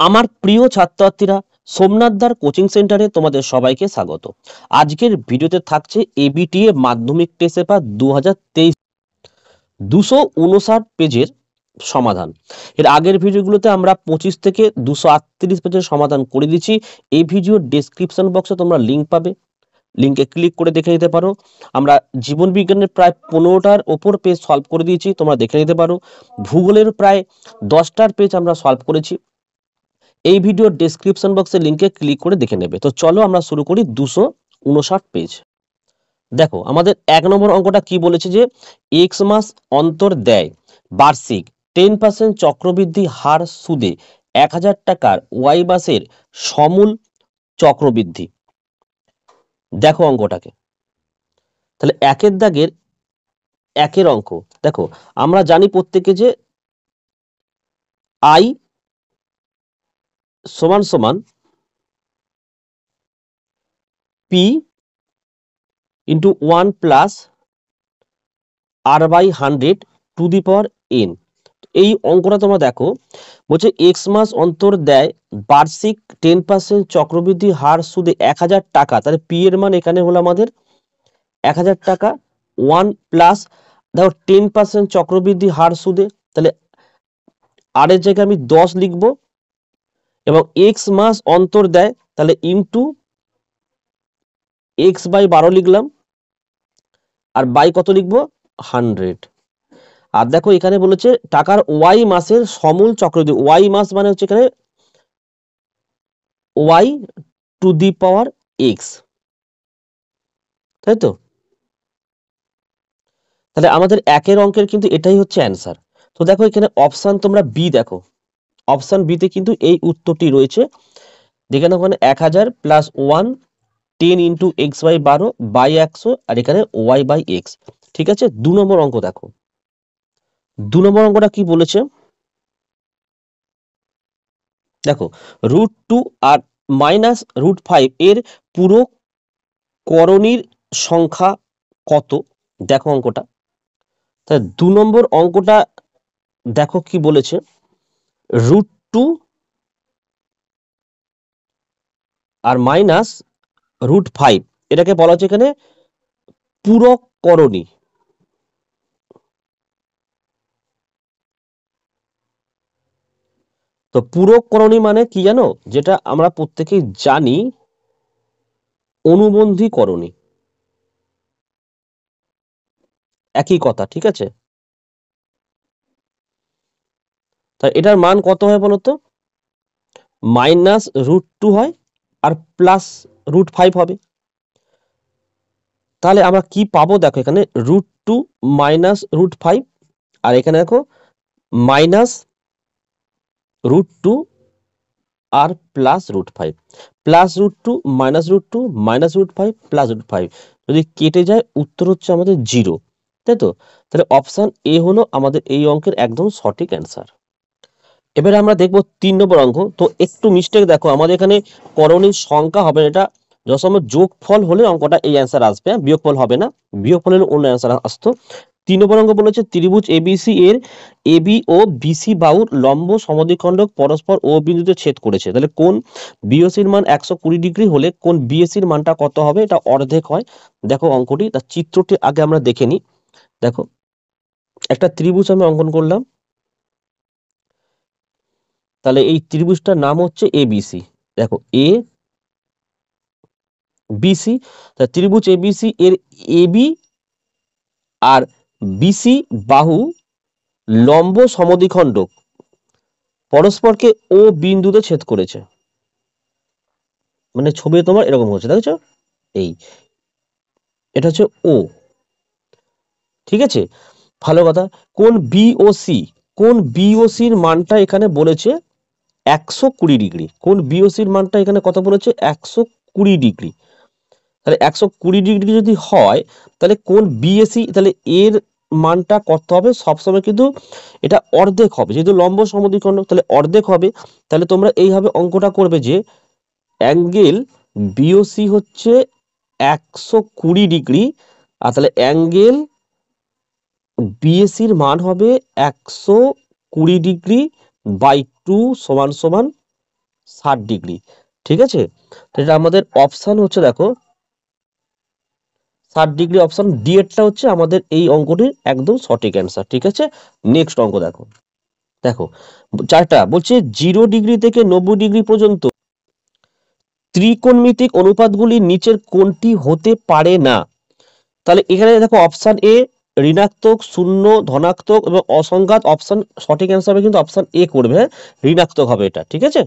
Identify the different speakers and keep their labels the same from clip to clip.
Speaker 1: আমার প্রিয় ছাত্রছাত্রীরা, সোমনাথদার কোচিং সেন্টারে তোমাদের সবাইকে স্বাগত। আজকের ভিডিওতে থাকছে এবিটিএ মাধ্যমিক টেস্ট পেপার 2023 259 পেজের সমাধান। এর আগের ভিডিওগুলোতে আমরা 25 থেকে 238 পেজের সমাধান করে দিচ্ছি। এই ভিডিওর ডেসক্রিপশন বক্সে তোমরা লিঙ্ক পাবে, লিঙ্কে ক্লিক করে দেখে নিতে পারো। আমরা জীবন বিজ্ঞানের প্রায় 15টার ওপর পেজ সলভ করে দিয়েছি, তোমরা দেখে নিতে পারো। ভূগোলের প্রায় 10টার পেজ আমরা সলভ করেছি। এই ভিডিওর ডেসক্রিপশন বক্সে লিঙ্কে ক্লিক করে দেখে নেবে। তো চলো আমরা শুরু করি 259 পেজ। দেখো আমাদের 1 নম্বর অঙ্কটা কি বলেছে, যে এক্স মাস অন্তর দেয় বার্ষিক 10% চক্রবৃদ্ধি হার সুদে 1000 টাকার ওয়াই মাসের সমূল চক্রবৃদ্ধি। দেখো অঙ্কটাকে, তাহলে একের দাগের একের অঙ্ক। দেখো আমরা জানি প্রত্যেকে যে আই সমান সমান P into 1 plus r/100 two the power n। এই অঙ্কটা তোমরা দেখো, বলছে এক্স মাস অন্তর দেয় বার্ষিক 10% চক্রবৃদ্ধি হার সুদে 1000 টাকা। তাহলে পি এর মান এখানে হলো আমাদের 1000 টাকা। 1 প্লাস দেখো 10% চক্রবৃদ্ধি হার সুদে, তাহলে আর এর জায়গায় আমি 10 লিখবো, এবং এক্স মাস অন্তর দেয়, তাহলে ইন্টু x/12 লিখলাম, আর বাই কত লিখবো 100। আর দেখো এখানে বলেছে টাকার ওয়াই মাসের সমূল চক্রবৃদ্ধি। ওয়াই মাস মানে হচ্ছে এখানে Y to the power x, তাই তো? তাহলে আমাদের একের অঙ্কের কিন্তু এটাই হচ্ছে অ্যান্সার। তো দেখো এখানে অপশন তোমরা বি দেখো, অপশন বিতে কিন্তু এই উত্তরটি রয়েছে। দেখে নাও ওখানে 1000 প্লাস 1 10 ইন্টু x/12 বাই 100, আর এখানে y/x। ঠিক আছে, 2 নম্বর অঙ্ক দেখো। 2 নম্বর অঙ্কটা কি বলেছে দেখো, √2 আর -√5 এর পুরো করণীর সংখ্যা কত? দেখো অঙ্কটা, তাহলে 2 নম্বর অঙ্কটা দেখো কি বলেছে, √2 আর -√5 এটাকে বলা হচ্ছে এখানে পূরক করণী। তো পূরক করণী মানে কি জানো? যেটা আমরা প্রত্যেকেই জানি, অনুবন্ধী করণী, একই কথা। ঠিক আছে, তা এটার মান কত হয় বলতো? -√2 হয় আর +√5 হবে। তাহলে আমরা কি পাবো? দেখো এখানে √2 -√5, আর এখানে দেখো -√2 আর +√5, +√2 -√2 -√5 +√5 যদি কেটে যায় উত্তর হচ্ছে আমাদের 0, তাই তো? তাহলে অপশন এ হলো আমাদের এই অঙ্কের একদম সঠিক অ্যান্সার। এবারে আমরা দেখবো 3 নম্বর অঙ্ক। তো একটু মিস্টেক দেখো, আমাদের এখানে করণীর সংখ্যা হবে না, এটা যখন যোগফল হলে অঙ্কটা এই অ্যান্সার আসবে, বিয়োগফল হবে না। বিয়োগফল হলে অন্য অ্যান্সার আসতো। 3 নম্বর অঙ্ক বলেছে ত্রিভুজ এবিসি এর এবি ও বিসি বাহুর লম্ব সমদ্বিখণ্ডক পরস্পর ও বিন্দুতে ছেদ করেছে। তাহলে কোন বিওসির মান 120 ডিগ্রি হলে কোন বিএসির মানটা কত হবে? এটা অর্ধেক হয়। দেখো অঙ্কটি, তার চিত্রটি আগে আমরা দেখে নিই। দেখো একটা ত্রিভুজ আমি অঙ্কন করলাম, তাহলে এই ত্রিভুজটার নাম হচ্ছে এবিসি। দেখো এ বিসি, ত্রিভুজ এবিসি এর এবি আর বিসি বাহু লম্ব সমদ্বিখণ্ডক পরস্পরকে ও বিন্দুতে ছেদ করেছে। মানে ছবি তোমার এরকম হচ্ছে, দেখছো? এই এটা হচ্ছে ও। ঠিক আছে, ভালো কথা। কোন বিওসির মানটা এখানে বলেছে 120 ডিগ্রি। কোন বিওসির মানটা এখানে কত বলেছে? 120 ডিগ্রি। তাহলে 120 ডিগ্রি যদি হয়, তাহলে কোন বিএসি, তাহলে এর মানটা কত হবে? সবসময় কিন্তু এটা অর্ধেক হবে, যেহেতু লম্ব সমদ্বিখণ্ডক, তাহলে অর্ধেক হবে। তাহলে তোমরা এইভাবে অঙ্কটা করবে যে অ্যাঙ্গেল বিওসি হচ্ছে 120 ডিগ্রি, আর তাহলে অ্যাঙ্গেল বিএসির মান হবে 120 ডিগ্রি বাই 2 সমান সমান 60 ডিগ্রি। ঠিক আছে, তো এটা আমাদের অপশন হচ্ছে দেখো 60 ডিগ্রি, অপশন ডি এরটা হচ্ছে আমাদের এই অঙ্কটির একদম সঠিক অ্যান্সার। ঠিক আছে, নেক্সট অঙ্ক দেখো। দেখো চারটা বলছে 0 ডিগ্রি থেকে 90 ডিগ্রি পর্যন্ত ত্রিকোণমিতিক অনুপাতগুলি নিচের কোনটি হতে পারে না? তাহলে এখানে দেখো অপশন এ ঋণাত্মক, শূন্য, ধনাত্মক এবং অসংখ্যাত। অপশন সঠিক অ্যান্সার হবে কিন্তু অপশন এ করবে, হ্যাঁ, ঋণাত্মক হবে এটা। ঠিক আছে,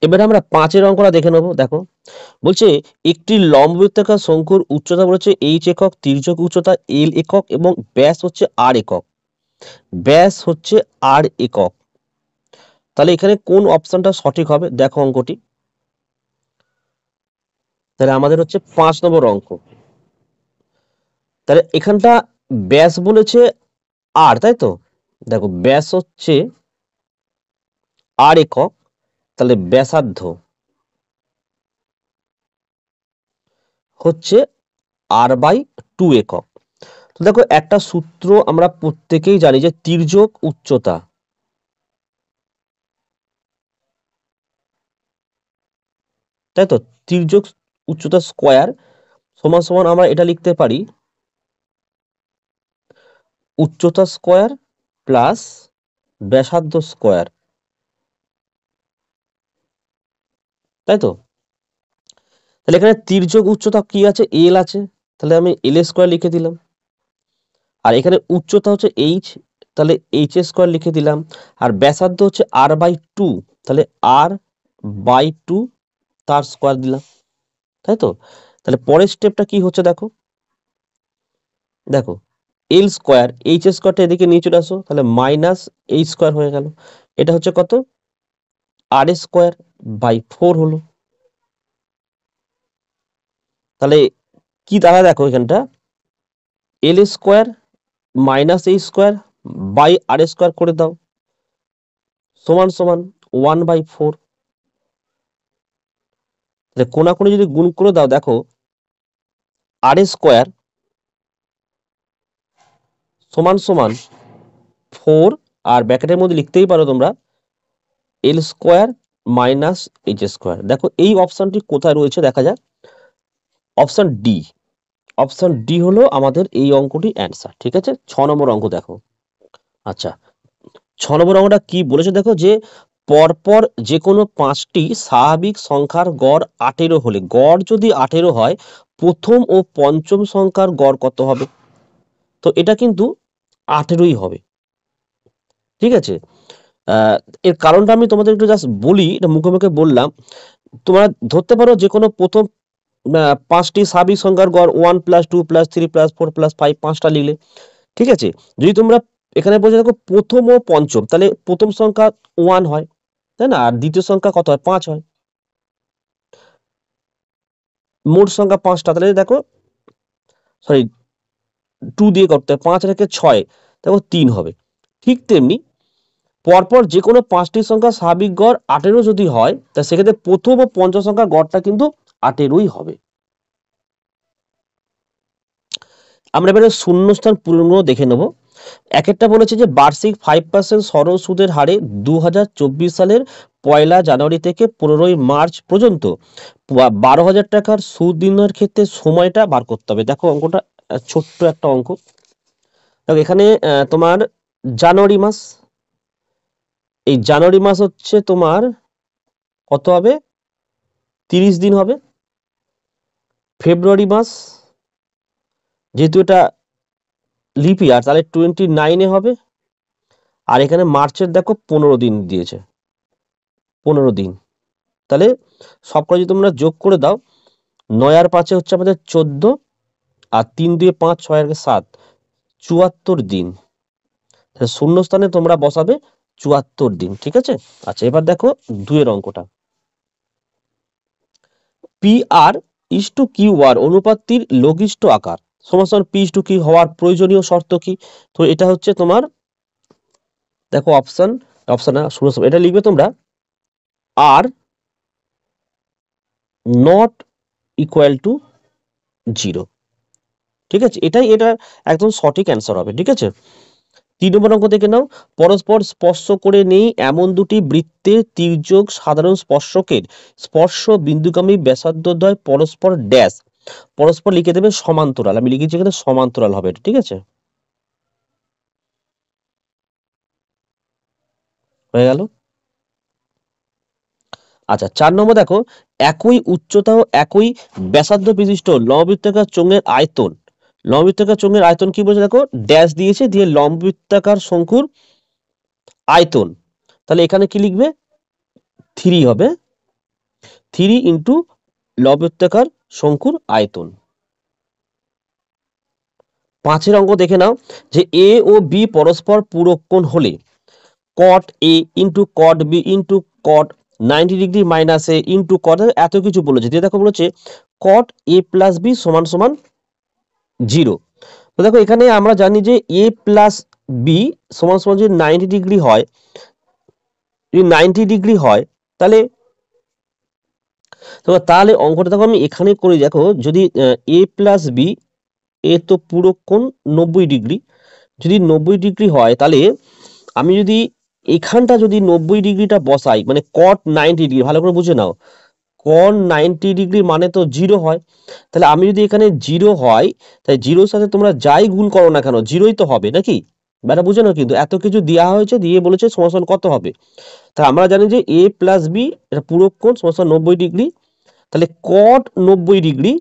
Speaker 1: এবারে আমরা 5 অঙ্কটা দেখে নেবো। দেখো বলছে একটি লম্ববৃত্তাকার শঙ্কুর উচ্চতা বলেছে h একক, তির্যক উচ্চতা l একক এবং ব্যাস হচ্ছে r একক। ব্যাস হচ্ছে r একক। তাহলে এখানে কোন অপশনটা সঠিক হবে? দেখো অঙ্কটি, তাহলে আমাদের হচ্ছে 5 নম্বর অঙ্ক। তাহলে এখানটা ব্যাস বলেছে আর, তাই তো? দেখো ব্যাস হচ্ছে আর একক, তাহলে ব্যাসার্ধ হচ্ছে r/2 একক। তো দেখো একটা সূত্র আমরা প্রত্যেকেই জানি যে তির্যক উচ্চতা, তাই তো, তির্যক উচ্চতা স্কয়ার সমান সমান আমরা এটা লিখতে পারি উচ্চতা স্কয়ার প্লাস ব্যাসার্ধ স্কয়ার, তাই তো? তাহলে এখানে তির্যক উচ্চতা কি আছে? এল আছে, তাহলে আমি এল স্কয়ার লিখে দিলাম। আর এখানে উচ্চতা হচ্ছে এইচ, তাহলে এইচ স্কয়ার লিখে দিলাম। আর ব্যাসার্ধ হচ্ছে r/2, তাহলে r/2 তার স্কয়ার দিলাম, তাই তো? তাহলে পরের স্টেপটা কি হচ্ছে দেখো, দেখো এল স্কয়ার, এইচ স্কয়ারটা এদিকে নিয়ে চলে আসো, তাহলে মাইনাস এইচ স্কয়ার হয়ে গেল। এটা হচ্ছে কত? আর স্কয়ার বাই 4 হলো। তাহলে কি দাঁড়ায় দেখো এখানটা, L square minus H square by R square করে দাও সমান সমান 1/4। তাহলে কোনাকুনি যদি গুণ করে দাও, দেখো আর স্কয়ার সমান সমান 4, আর ব্র্যাকেটের মধ্যে লিখতেই পারো তোমরা এল স্কয়ার মাইনাস এইচ স্কয়ার। দেখো এই অপশনটি কোথায় রয়েছে দেখা যাক, অপশন ডি। অপশন ডি হলো আমাদের এই অঙ্কটি অ্যান্সার। ঠিক আছে, 6 নম্বর অঙ্ক দেখো। আচ্ছা, 6 নম্বর অঙ্কটা কি বলেছে দেখো, যে পরপর যে কোনো 5টি স্বাভাবিক সংখ্যার গড় 18 হলে, গড় যদি 18 হয়, প্রথম ও পঞ্চম সংখ্যার গড় কত হবে? তো এটা কিন্তু 18ই হবে। ঠিক আছে, এর কারণটা আমি তোমাদের একটু জাস্ট বলি, এটা মুখে মুখে বললাম। তোমরা ধরতে পারো যে কোনো প্রথম 5টি স্বাভাবিক সংখ্যার গড় 1 + 2 + 3 + 4 + 5, 5টা লিখলে। ঠিক আছে, যদি তোমরা এখানে বলছে দেখো প্রথম ও পঞ্চম, তাহলে প্রথম সংখ্যা 1 হয়, তাই না? আর দ্বিতীয় সংখ্যা কত হয়? 5 হয়। মোট সংখ্যা 5টা, তাহলে দেখো সরি 2 দিয়ে করতে হয়, 5 রেখে 6, দেখো 3 হবে। ঠিক তেমনি পরপর যে কোনো 5টি সংখ্যা স্বাভাবিক গড় 18 যদি হয়, তা সেক্ষেত্রে প্রথম ও পঞ্চম সংখ্যার গড়টা কিন্তু 18ই হবে। আমরা এবারে শূন্যস্থান পূরণগুলো দেখে নেব। একটা বলেছে যে বার্ষিক 5% সরল সুদের হারে 2024 সালের 1 জানুয়ারি থেকে 15 মার্চ পর্যন্ত 12,000 টাকার সুদ নির্ণয়ের ক্ষেত্রে সময়টা বার করতে হবে। দেখো অঙ্কটা ছোট্ট একটা অঙ্ক। দেখো এখানে তোমার জানুয়ারি মাস, এই জানুয়ারি মাস হচ্ছে তোমার কত হবে? 30 দিন হবে। ফেব্রুয়ারি মাস, যেহেতু এটা লিপ ইয়ার, তাহলে 29 হবে। আর এখানে মার্চের দেখো 15 দিন দিয়েছে, 15 দিন। তাহলে সবকটা যদি তোমরা যোগ করে দাও, 9 আর 5 হচ্ছে আমাদের 14, আর 3 2 5 6 আর 7, 74 দিন। শূন্যস্থানে তোমরা বসাবে 74 দিন। ঠিক আছে, আচ্ছা এবার দেখো 2 এর অঙ্কটা। P R is to Q R অনুপাতটির লঘিষ্ঠ আকার সমান পি ইস টু কিউ হওয়ার প্রয়োজনীয় শর্ত কি? তো এটা হচ্ছে তোমার, দেখো অপশন এটা লিখবে তোমরা আর নট ইকুয়াল টু 0। ঠিক আছে, এটা একদম সঠিক অ্যান্সার হবে। ঠিক আছে, 3 নম্বর অঙ্ক দেখে নাও, পরস্পর স্পর্শ করে নেই এমন দুটি বৃত্তের তির্যক সাধারণ স্পর্শকের স্পর্শ বিন্দুগামী ব্যাসার্ধদ্বয় পরস্পর ড্যাশ, পরস্পর লিখে দেবে সমান্তরাল। আমি লিখেছি এখানে সমান্তরাল হবে, ঠিক আছে, হয়ে গেল। আচ্ছা 4 নম্বর দেখো, একই উচ্চতা ও একই ব্যাসার্ধ বিশিষ্ট লম্ববৃত্তাকার চোঙের আয়তন, লম্ববৃত্তাকার চোঙের আয়তন কি বলছে দেখো, ড্যাশ দিয়েছে, দিয়ে লম্ববৃত্তাকার শঙ্কুর আয়তন, তাহলে এখানে কি লিখবে, 3 হবে, 3 ইন্টু লম্ববৃত্তাকার শঙ্কুর আয়তন। 5 অঙ্ক দেখে নাও, যে এ ও বি পরস্পর পূরক কোণ হলে cot a into cot b into cot 90 degree minus A into cot, এত কিছু বলেছে, দিয়ে দেখো বলেছে cot a প্লাস বি সমান সমান 0। তো দেখো এখানে আমরা জানি যে a প্লাস বি সমান সমান যদি 90 ডিগ্রি হয়, যদি 90 ডিগ্রি হয়, তাহলে তাহলে অঙ্কটা দেখো আমি এখানে করে দেখো, যদি a প্লাস বি, এ তো পূরক কোণ 90 ডিগ্রি, যদি 90 ডিগ্রি হয়, তাহলে আমি যদি এখানটা যদি 90 ডিগ্রিটা বসাই, মানে cot 90 ডিগ্রি, ভালো করে বুঝে নাও, cot 90 ডিগ্রি মানে তো 0 হয়, তাহলে আমি যদি এখানে 0 হয়, তাই 0-র সাথে তোমরা যাই গুণ করো না কেন 0ই তো হবে নাকি, ব্যাটা বুঝে নাও, কিন্তু এত কিছু দেওয়া হয়েছে, দিয়ে বলেছে সমান কত হবে, তা আমরা জানি যে a প্লাস বি এটা পূরক কোণ সমান 90 ডিগ্রি, তাহলে cot 90 ডিগ্রি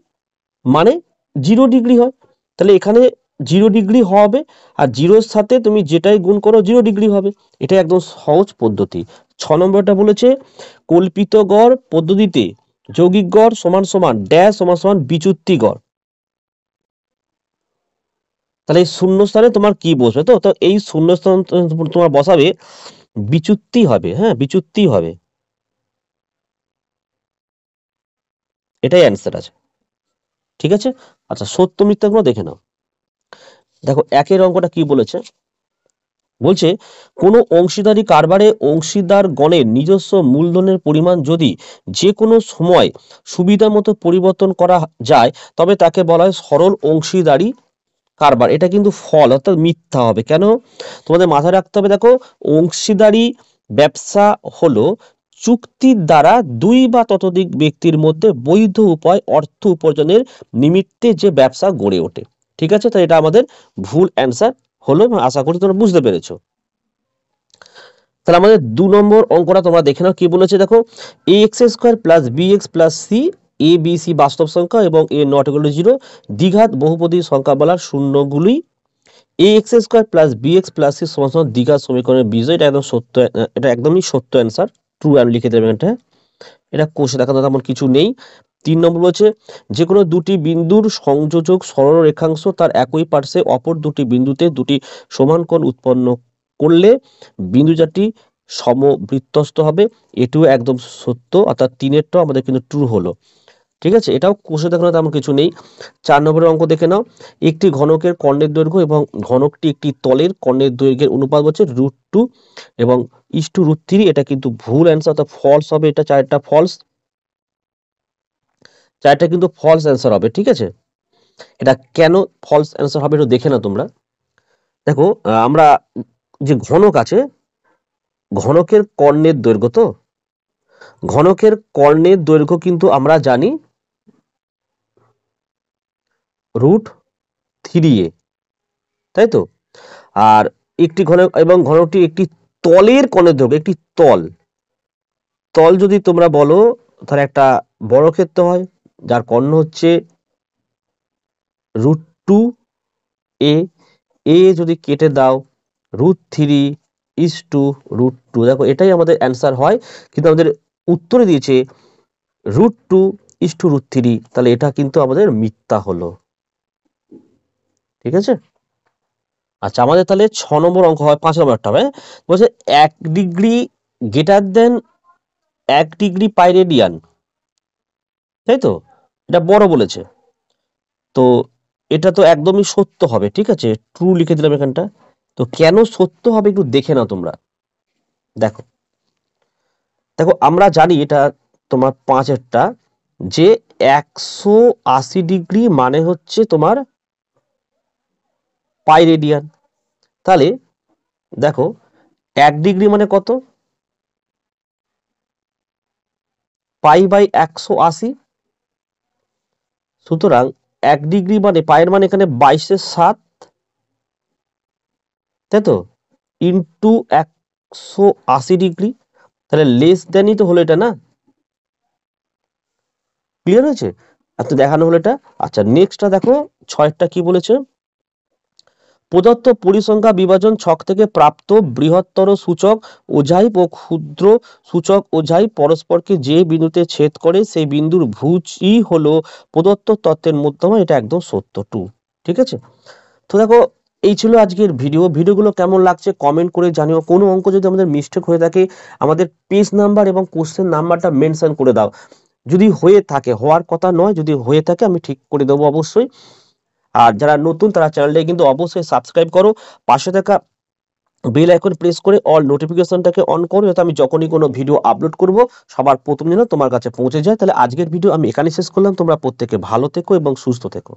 Speaker 1: মানে 0 ডিগ্রি হয়, তাহলে এখানে 0 ডিগ্রি হবে, আর 0-র সাথে তুমি যেটাই গুণ করো 0 ডিগ্রি হবে, এটা একদম সহজ পদ্ধতি। 6 নম্বরটা বলেছে কল্পিত গড় পদ্ধতিতে যৌগিক গড় সমান সমান ড্যাশ সমান সমান বিচ্যুতি গড়, তাহলে এই শূন্য স্থানে তোমার কি বসবে, তো তো এই শূন্য স্থান তোমার বসাবে বিচ্যুতি হবে, হ্যাঁ বিচ্যুতি হবে, এটাই অ্যান্সার আছে, ঠিক আছে। আচ্ছা সত্য মিথ্যাগুলো দেখে নাও, দেখো 1 অঙ্কটা কি বলেছে, বলছে কোনো অংশীদারি কারবারে অংশীদার গণের নিজস্ব মূলধনের পরিমাণ যদি যে কোনো সময় সুবিধা মতো পরিবর্তন করা যায়, তবে তাকে বলা হয় সরল অংশীদারি কারবার। এটা কিন্তু ফল অর্থাৎ মিথ্যা হবে, কেন তোমাদের মাথায় রাখতে হবে, দেখো অংশীদারি ব্যবসা হলো চুক্তির দ্বারা 2 বা ততোধিক ব্যক্তির মধ্যে বৈধ উপায় অর্থ উপার্জনের নিমিত্তে যে ব্যবসা গড়ে ওঠে, ঠিক আছে, তাই এটা আমাদের ভুল অ্যান্সার হলো, আশা করি তোমরা বুঝতে পেরেছো। তাহলে আমাদের 2 নম্বর অঙ্কটা তোমরা দেখে নাও, কি বলেছে দেখো, ax² plus bx plus c, a b c বাস্তব সংখ্যা এবং a নট ইকুয়াল টু 0 দ্বিঘাত বহুপদী সংখ্যা বলার শূন্যগুলি ax² plus bx plus c সমান সমান দ্বিঘাত সমীকরণের বীজক, এটা একদম সত্য, এটা একদমই সত্য অ্যান্সার, ট্রু আমি লিখে দেবেন, এটা কোষে দেখানো তেমন কিছু নেই। 3 নম্বর বলছে যে কোনো দুটি বিন্দুর সংযোজক সরল রেখাংশ তার একই পার্শ্বে অপর দুটি বিন্দুতে দুটি সমান কোণ উৎপন্ন করলে বিন্দুজাটি সমবৃত্তস্থ হবে, এটিও একদম সত্য, অর্থাৎ 3-এরটাও আমাদের কিন্তু ট্রু হলো, ঠিক আছে, এটাও কোষে দেখানো তেমন কিছু নেই। 4 নম্বরের অঙ্ক দেখে নাও, একটি ঘনকের কর্ণের দৈর্ঘ্য এবং ঘনকটি একটি তলের কর্ণের দৈর্ঘ্যের অনুপাত হচ্ছে √2 এবং √3, এটা কিন্তু ভুল অ্যান্সার, অর্থাৎ ফলস হবে, এটা 4টা ফলস, 4টা কিন্তু ফলস অ্যান্সার হবে, ঠিক আছে। এটা কেন ফলস অ্যান্সার হবে একটু দেখে নাও তোমরা, দেখো আমরা যে ঘনক আছে, ঘনকের কর্ণের দৈর্ঘ্য, তো ঘনকের কর্ণের দৈর্ঘ্য কিন্তু আমরা জানি √3a, তাই তো, আর একটি ঘনক এবং ঘনকটি একটি তলের কর্ণের দৈর্ঘ্য, একটি তল, তল যদি তোমরা বলো তাহলে একটা বড় ক্ষেত্র হয় যার কর্ণ হচ্ছে √2a, এ যদি কেটে দাও √3 দেখো এটাই আমাদের অ্যান্সার হয়, কিন্তু আমাদের উত্তরে দিয়েছে √2 তাহলে এটা কিন্তু আমাদের মিথ্যা হলো, ঠিক আছে। আচ্ছা আমাদের তাহলে 6 নম্বর অঙ্ক হয়, 5 নম্বরটা হবে, বলছে 1 ডিগ্রি গ্রেটার দেন 1 ডিগ্রি পাই রেডিয়ান, তাই তো, এটা বড় বলেছে, তো এটা তো একদমই সত্য হবে, ঠিক আছে, ট্রু লিখে দিলাম এখানটা। তো কেন সত্য হবে একটু দেখে নাও তোমরা, দেখো দেখো আমরা জানি এটা তোমার 5-এরটা, যে 180 ডিগ্রি মানে হচ্ছে তোমার পাই রেডিয়ান, তাহলে দেখো 1 ডিগ্রি মানে কত, π/180। সুতরাং 1 ডিগ্রি মানে পায়ের মানে এখানে 22/7, তাই তো, ইন্টু 180 ডিগ্রি, তাহলে লেস দেনই তো হলো এটা না, ক্লিয়ার হয়েছে? এত দেখানো হলো এটা। আচ্ছা নেক্সটটা দেখো, 6টা কি বলেছে, প্রদত্ত পরিসংখ্যা বিভাজন ছক থেকে প্রাপ্ত বৃহত্তর সূচক ওঝাইপ ও ক্ষুদ্র সূচক ওঝাইপ পরস্পরকে যে বিন্দুতে ছেদ করে সেই বিন্দুর ভুজই হলো প্রদত্ত তত্ত্বের মধ্যমা, এটা একদম সত্য, 2। ঠিক আছে, তো দেখো এই ছিল আজকের ভিডিওগুলো কেমন লাগছে কমেন্ট করে জানিও। কোনো অঙ্ক যদি আমাদের মিস্টেক হয়ে থাকে আমাদের পেজ নাম্বার এবং কোশ্চেন নাম্বারটা মেনশন করে দাও, যদি হয়ে থাকে, হওয়ার কথা নয়, যদি হয়ে থাকে আমি ঠিক করে দেবো অবশ্যই। আর যারা নতুন তারা চ্যানেলটাকে কিন্তু অবশ্যই সাবস্ক্রাইব করো, পাশে থাকা বেল আইকন প্রেস করে অল নোটিফিকেশনটাকে অন করো, যাতে আমি যখনই কোনো ভিডিও আপলোড করব সবার প্রথম যেন তোমার কাছে পৌঁছে যায়। তাহলে আজকের ভিডিও আমি এখানে শেষ করলাম, তোমরা প্রত্যেকে ভালো থেকো এবং সুস্থ থেকো।